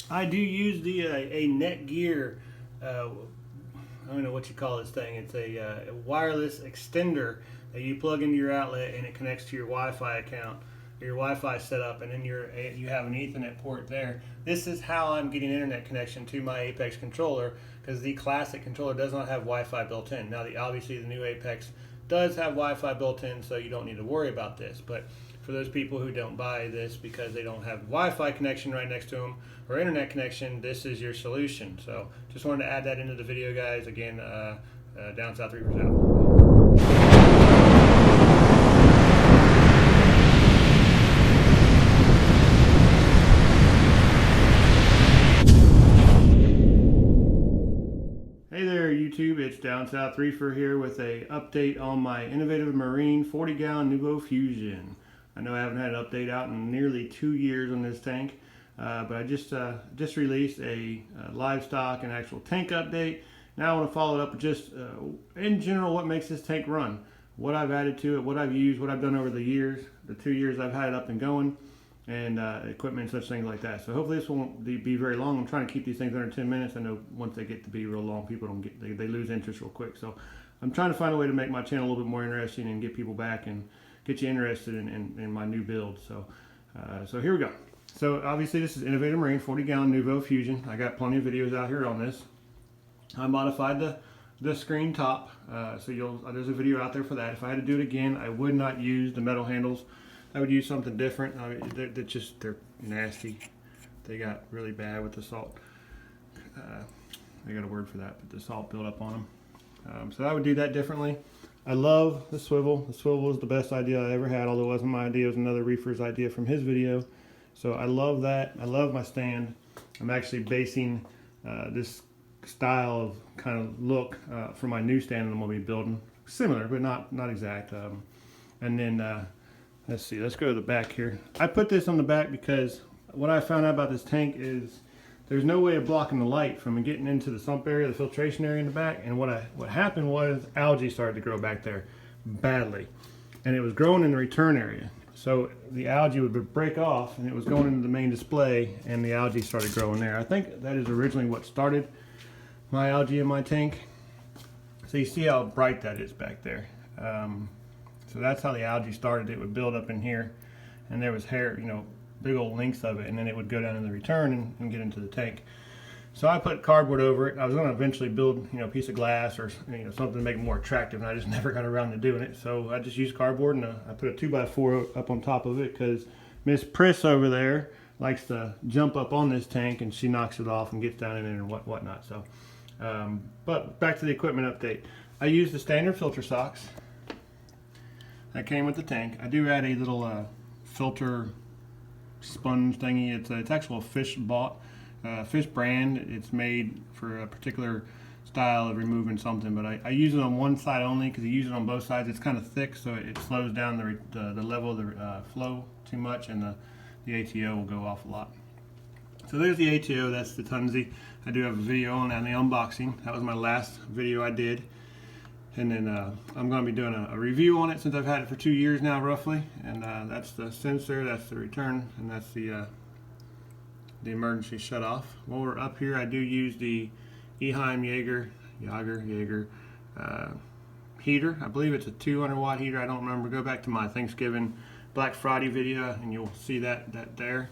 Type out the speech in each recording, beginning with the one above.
I do use the a Netgear. I don't know what you call this thing. It's a wireless extender that you plug into your outlet and it connects to your Wi-Fi account, your Wi-Fi setup, and then you have an Ethernet port there. This is how I'm getting internet connection to my Apex controller, because the classic controller does not have Wi-Fi built in. Now, obviously the new Apex does have Wi-Fi built in, so you don't need to worry about this. But for those people who don't buy this because they don't have Wi-Fi connection right next to them or internet connection, this is your solution. So just wanted to add that into the video, guys. Again, Down South Reefers out. Hey there YouTube, it's Down South Reefer here with a update on my innovative marine 40-gallon Nouveau Fusion. I know I haven't had an update out in nearly 2 years on this tank, but I just released a livestock and actual tank update. Now I want to follow it up with just in general what makes this tank run, what I've added to it, what I've used, what I've done over the years, the 2 years I've had it up and going, and equipment and such things like that. So hopefully this won't be very long. I'm trying to keep these things under 10 minutes. I know once they get to be real long, people don't get they lose interest real quick. So I'm trying to find a way to make my channel a little bit more interesting and get people back and get you interested in my new build. So here we go. So obviously this is Innovative Marine 40-gallon Nouveau Fusion. I got plenty of videos out here on this. I modified the screen top, so there's a video out there for that. If I had to do it again, I would not use the metal handles. I would use something different. I mean, they're nasty. They got really bad with the salt. I got a word for that, but the salt built up on them. So I would do that differently. I love the swivel. The swivel was the best idea I ever had, although it wasn't my idea. It was another reefer's idea from his video. So I love that. I love my stand. I'm actually basing this style of kind of look for my new stand that I'm going to be building. Similar, but not exact. And then let's see, let's go to the back here. I put this on the back because what I found out about this tank is there's no way of blocking the light from getting into the sump area, the filtration area in the back. And what happened was algae started to grow back there badly. And it was growing in the return area. So the algae would break off and it was going into the main display and the algae started growing there. I think that is originally what started my algae in my tank. So you see how bright that is back there. So that's how the algae started. It would build up in here and there was hair, big old lengths of it, and then it would go down in the return and get into the tank. So I put cardboard over it. I was going to eventually build a piece of glass or something to make it more attractive, and I just never got around to doing it. So I just used cardboard, and I put a 2x4 up on top of it because Miss Priss over there likes to jump up on this tank and she knocks it off and gets down in it and whatnot. So but back to the equipment update. I used the standard filter socks that came with the tank. I do add a little filter sponge thingy. It's actual fish brand. It's made for a particular style of removing something, but I use it on one side only because you use it on both sides. It's kind of thick, so it slows down the level of the flow too much, and the ATO will go off a lot. So there's the ATO. That's the Tunzi. I do have a video on that, the unboxing. That was my last video I did. And then I'm going to be doing a review on it since I've had it for 2 years now, roughly. And that's the sensor, that's the return, and that's the emergency shutoff. While we're up here, I do use the Eheim Jaeger heater. I believe it's a 200-watt heater. I don't remember. Go back to my Thanksgiving Black Friday video, and you'll see that there.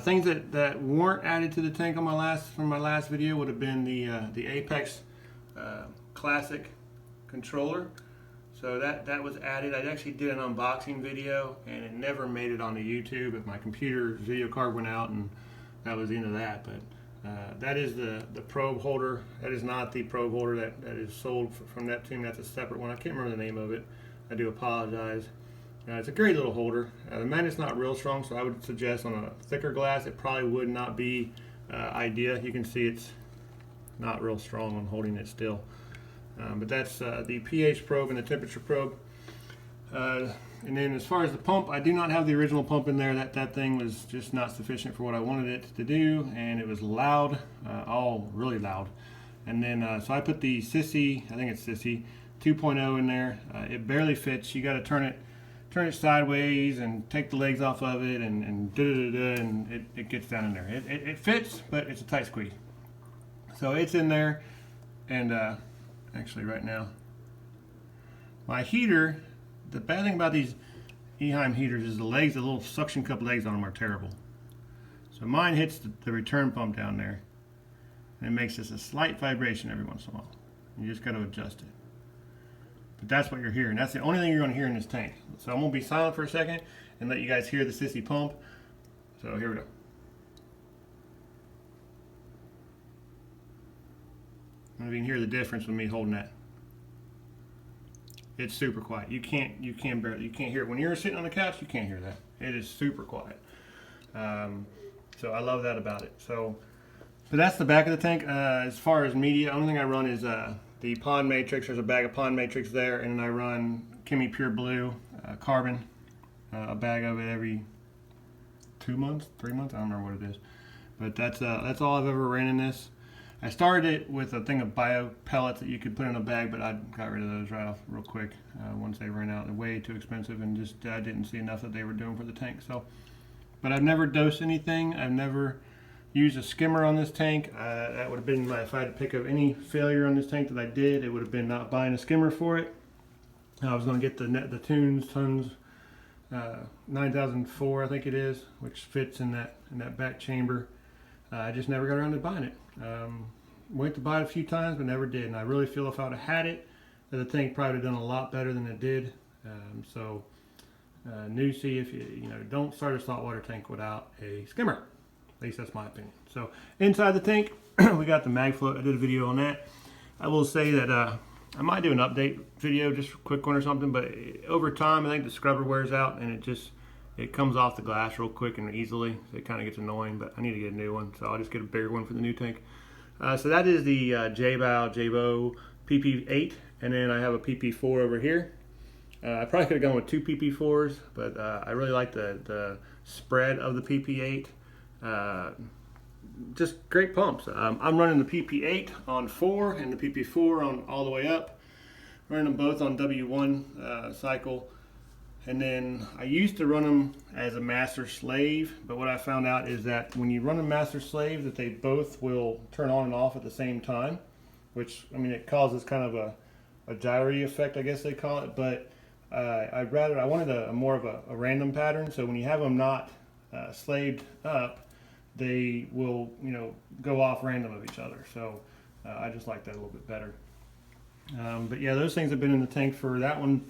Things that weren't added to the tank on from my last video would have been the Apex Classic controller. So that was added. I actually did an unboxing video and it never made it onto YouTube. If my computer's video card went out, and that was the end of that. But that is the probe holder. That is not the probe holder that is sold from Neptune. That's a separate one. I can't remember the name of it. I do apologize. It's a great little holder. The magnet's not real strong, so I would suggest on a thicker glass it probably would not be ideal. You can see it's not real strong on holding it still. But that's the pH probe and the temperature probe. And then as far as the pump, I do not have the original pump in there. That thing was just not sufficient for what I wanted it to do, and it was loud, all really loud. And then so I put the Sissy, I think it's Sissy 2.0 in there. It barely fits. You got to turn turn it sideways and take the legs off of it and it gets down in there. It fits, but it's a tight squeeze. So it's in there, and actually right now, my heater, the bad thing about these Eheim heaters is the legs, the little suction cup legs on them are terrible. So mine hits the return pump down there, and it makes just a slight vibration every once in a while. You just got to adjust it. But that's what you're hearing. That's the only thing you're going to hear in this tank. So I'm going to be silent for a second and let you guys hear the sissy pump. So here we go. I don't know if you can hear the difference with me holding that. It's super quiet. You can't hear it. When you're sitting on the couch, you can't hear that. It is super quiet. So I love that about it. So, but that's the back of the tank. As far as media, the only thing I run is the pond matrix. There's a bag of pond matrix there, and then I run Chemi Pure Blue carbon, a bag of it every 2 months, 3 months. I don't remember what it is, but that's all I've ever ran in this. I started it with a thing of bio pellets that you could put in a bag, but I got rid of those right off real quick once they ran out. They're way too expensive, and just I didn't see enough that they were doing for the tank. So, but I've never dosed anything. I've never used a skimmer on this tank. That would have been if I had to pick up any failure on this tank that I did, it would have been not buying a skimmer for it. I was going to get the Tons 9004, I think it is, which fits in that back chamber. I just never got around to buying it. Went to buy it a few times, but never did. And I really feel if I would have had it, that the tank probably would have done a lot better than it did. Newsy, if you don't start a saltwater tank without a skimmer. At least that's my opinion. So inside the tank, we got the mag float. I did a video on that. I will say that I might do an update video, just a quick one or something. But over time, I think the scrubber wears out and it comes off the glass real quick and easily. So it kind of gets annoying, but I need to get a new one. So I'll just get a bigger one for the new tank. So that is the Jabo PP8, and then I have a PP4 over here. I probably could have gone with 2 PP4s, but I really like the spread of the PP8. Just great pumps. I'm running the PP8 on 4 and the PP4 on all the way up. Running them both on W1 cycle. And then I used to run them as a master slave, but what I found out is that when you run a master slave, that they both will turn on and off at the same time, which, I mean, it causes kind of a gyre effect, I guess they call it, but I wanted a more of a random pattern, so when you have them not slaved up, they will, go off random of each other, so I just like that a little bit better. But yeah, those things have been in the tank for that one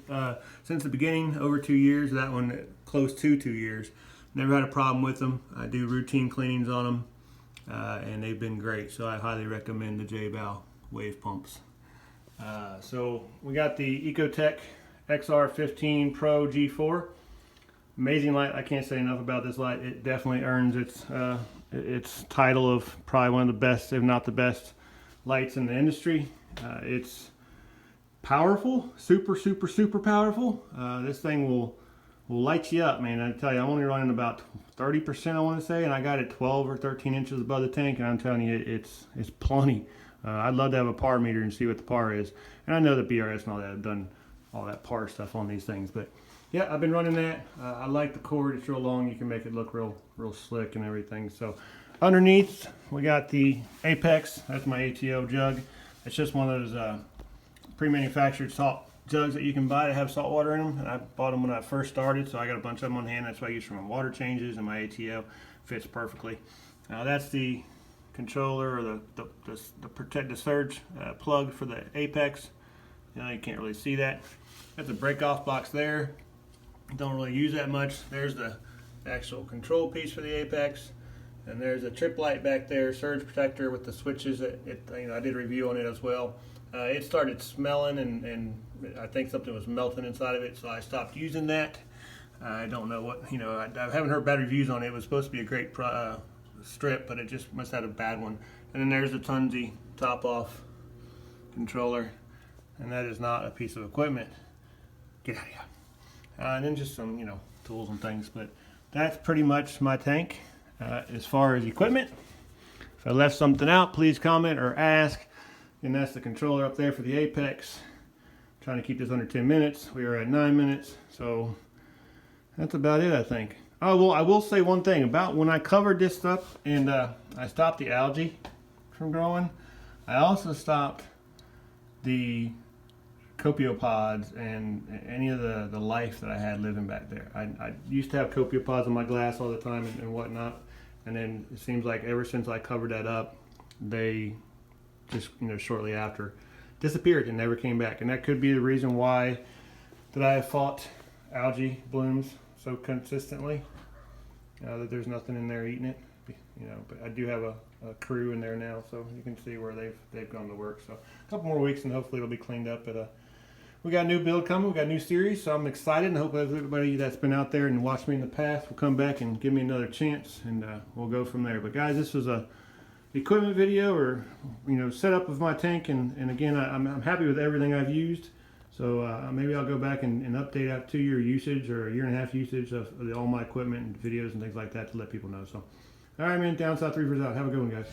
since the beginning, over 2 years. That one close to 2 years. Never had a problem with them. I do routine cleanings on them, and they've been great. So I highly recommend the Jabo wave pumps. So we got the Ecotech XR15 Pro G4. Amazing light. I can't say enough about this light. It definitely earns its title of probably one of the best, if not the best, lights in the industry. It's powerful, super powerful. This thing will light you up, man. I tell you, I'm only running about 30%, I want to say, and I got it 12 or 13 inches above the tank, and I'm telling you, it's plenty. I'd love to have a par meter and see what the par is. And I know that BRS and all that have done all that par stuff on these things, but yeah, I've been running that. I like the cord. It's real long. You can make it look real slick and everything. So underneath, we got the Apex. That's my ATO jug. It's just one of those pre-manufactured salt jugs that you can buy that have salt water in them. And I bought them when I first started, so I got a bunch of them on hand. That's what I use for my water changes, and my ATO fits perfectly. Now that's the controller, or the surge plug for the Apex. You can't really see that. That's a break-off box there. Don't really use that much. There's the actual control piece for the Apex. And there's a trip light back there, surge protector with the switches. I did a review on it as well. It started smelling, and I think something was melting inside of it, so I stopped using that. I don't know what, I haven't heard bad reviews on it. It was supposed to be a great strip, but it just must have had a bad one. And then there's the Tunzi top-off controller, and that is not a piece of equipment. Get out of here. And then just some, tools and things, but that's pretty much my tank. As far as equipment, if I left something out, please comment or ask. And that's the controller up there for the Apex. I'm trying to keep this under 10 minutes. We are at 9 minutes, so That's about it, I think. Oh, well, I will say one thing about when I covered this stuff and I stopped the algae from growing. I also stopped the copepods and any of the life that I had living back there. I used to have copepods in my glass all the time and whatnot, and then it seems like ever since I covered that up, they just, you know, shortly after disappeared and never came back. And that could be the reason why that I have fought algae blooms so consistently, that there's nothing in there eating it, you know. But I do have a crew in there now, so you can see where they've gone to work. So a couple more weeks and hopefully it'll be cleaned up. But we got a new build coming, we got a new series, so I'm excited, and hope everybody that's been out there and watched me in the past will come back and give me another chance, and we'll go from there. But guys, this was a equipment video, or, you know, setup of my tank, and again, I'm happy with everything I've used. So maybe I'll go back and update out 2-year usage or a 1.5 year usage of all my equipment and videos and things like that to let people know. So, all right, man, Down South Reefers out. Have a good one, guys.